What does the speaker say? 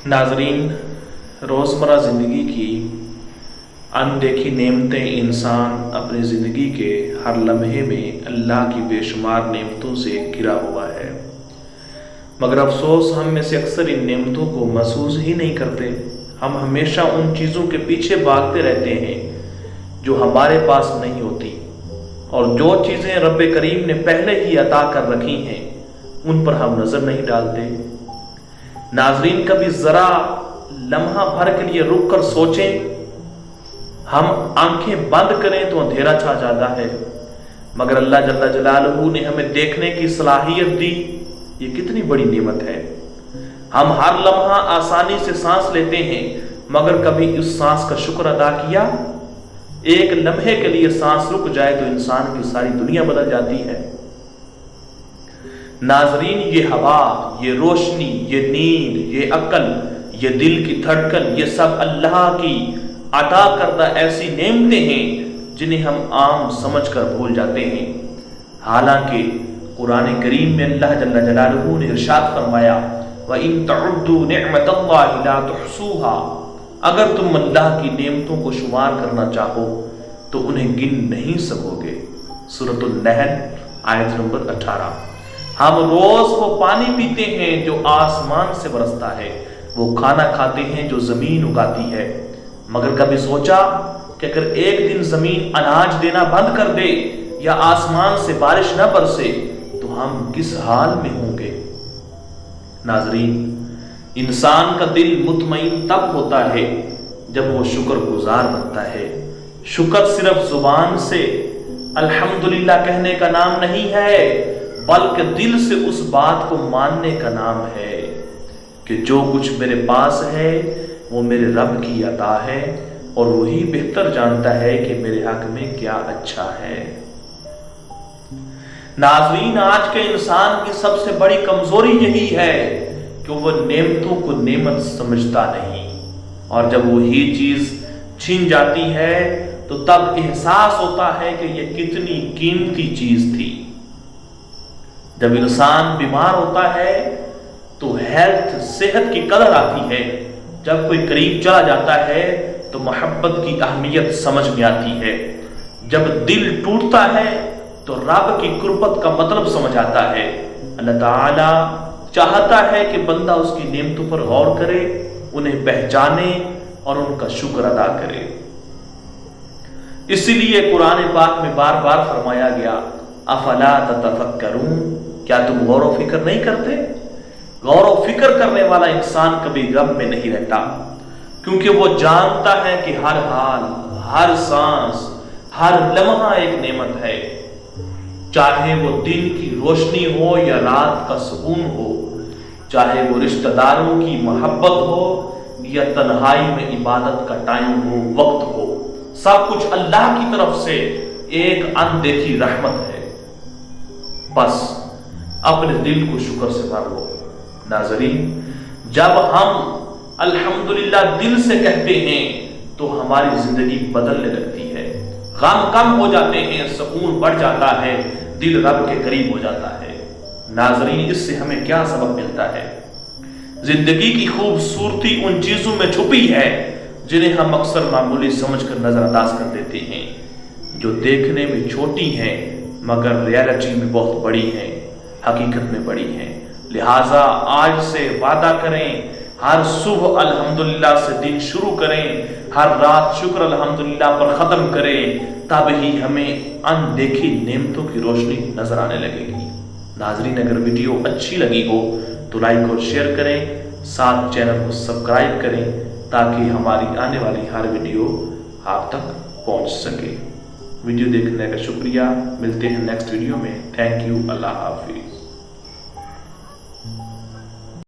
नाजरीन, रोज़मर्रा ज़िंदगी की अनदेखी नेमतें इंसान अपनी ज़िंदगी के हर लम्हे में अल्लाह की बेशुमार नेमतों से घिरा हुआ है, मगर अफसोस हम में से अक्सर इन नेमतों को महसूस ही नहीं करते। हम हमेशा उन चीज़ों के पीछे भागते रहते हैं जो हमारे पास नहीं होती, और जो चीज़ें रब करीम ने पहले ही अता कर रखी हैं उन पर हम नज़र नहीं डालते। नाजरीन, कभी ज़रा लम्हा भर के लिए रुक कर सोचें। हम आंखें बंद करें तो अंधेरा छा जाता है, मगर अल्लाह जल्ला जलालहू ने हमें देखने की सलाहियत दी। ये कितनी बड़ी नेमत है। हम हर लम्हा आसानी से सांस लेते हैं, मगर कभी इस सांस का शुक्र अदा किया? एक लम्हे के लिए सांस रुक जाए तो इंसान की सारी दुनिया बदल जाती है। नाजरीन, ये हवा, ये रोशनी, ये नींद, ये अक्ल, ये दिल की धड़कन, ये सब अल्लाह की अता करदा ऐसी नेमतें हैं जिन्हें हम आम समझकर भूल जाते हैं। हालांकि कुरान करीम में अल्लाह जल्ला जलालहू ने इरशाद फरमाया, व इन तउद्दू निअमतल्लाहि ला तुहसूहा, अगर तुम अल्लाह की नेमतों को शुमार करना चाहो तो उन्हें गिन नहीं सकोगे। सूरतुल नहल आयत नंबर 18। हम रोज वो पानी पीते हैं जो आसमान से बरसता है, वो खाना खाते हैं जो जमीन उगाती है, मगर कभी सोचा कि अगर एक दिन जमीन अनाज देना बंद कर दे या आसमान से बारिश न बरसे तो हम किस हाल में होंगे। नाजरीन, इंसान का दिल मुतमईन तब होता है जब वो शुक्रगुजार बनता है। शुक्र सिर्फ जुबान से अल्हम्दुलिल्लाह कहने का नाम नहीं है, बल्कि दिल से उस बात को मानने का नाम है कि जो कुछ मेरे पास है वो मेरे रब की अता है, और वही बेहतर जानता है कि मेरे हक में क्या अच्छा है। नाज़रीन, आज के इंसान की सबसे बड़ी कमजोरी यही है कि वो नेमतों को नेमत समझता नहीं, और जब वही चीज छीन जाती है तो तब एहसास होता है कि ये कितनी कीमती चीज थी। जब इंसान बीमार होता है तो हेल्थ, सेहत की कदर आती है। जब कोई करीब चला जाता है तो मोहब्बत की अहमियत समझ में आती है। जब दिल टूटता है तो रब की कुर्बत का मतलब समझ आता है। अल्लाह ताला चाहता है कि बंदा उसकी नेमतों पर गौर करे, उन्हें पहचाने और उनका शुक्र अदा करे। इसीलिए कुरान पाक में बार बार फरमाया गया, अफला ततफक्करून, क्या तुम गौर व फिक्र नहीं करते? गौर व फिक्र करने वाला इंसान कभी गम में नहीं रहता, क्योंकि वो जानता है कि हर हाल, हर सांस, हर लम्हा एक नेमत है। चाहे वो दिन की रोशनी हो या रात का सुकून हो, चाहे वो रिश्तेदारों की मोहब्बत हो या तन्हाई में इबादत का टाइम हो, वक्त हो, सब कुछ अल्लाह की तरफ से एक अनदेखी रहमत है। बस अपने दिल को शुक्र से भर लो। नाजरीन, जब हम अल्हम्दुलिल्लाह दिल से कहते हैं तो हमारी जिंदगी बदलने लगती है। गम कम हो जाते हैं, सुकून बढ़ जाता है, दिल रब के करीब हो जाता है। नाजरीन, इससे हमें क्या सबक मिलता है? जिंदगी की खूबसूरती उन चीजों में छुपी है जिन्हें हम अक्सर मामूली समझकर नजरअंदाज कर देते हैं, जो देखने में छोटी हैं मगर रियलिटी में बहुत बड़ी हैं, हकीकत में बड़ी हैं। लिहाजा आज से वादा करें, हर सुबह अल्हम्दुलिल्लाह से दिन शुरू करें, हर रात शुक्र अल्हम्दुलिल्लाह पर खत्म करें, तब ही हमें अनदेखी नेमतों की रोशनी नजर आने लगेगी। नाजरीन, अगर वीडियो अच्छी लगी हो तो लाइक और शेयर करें, साथ चैनल को सब्सक्राइब करें ताकि हमारी आने वाली हर वीडियो आप तक पहुंच सके। वीडियो देखने का शुक्रिया। मिलते हैं नेक्स्ट वीडियो में। Thank you. Allah Hafiz.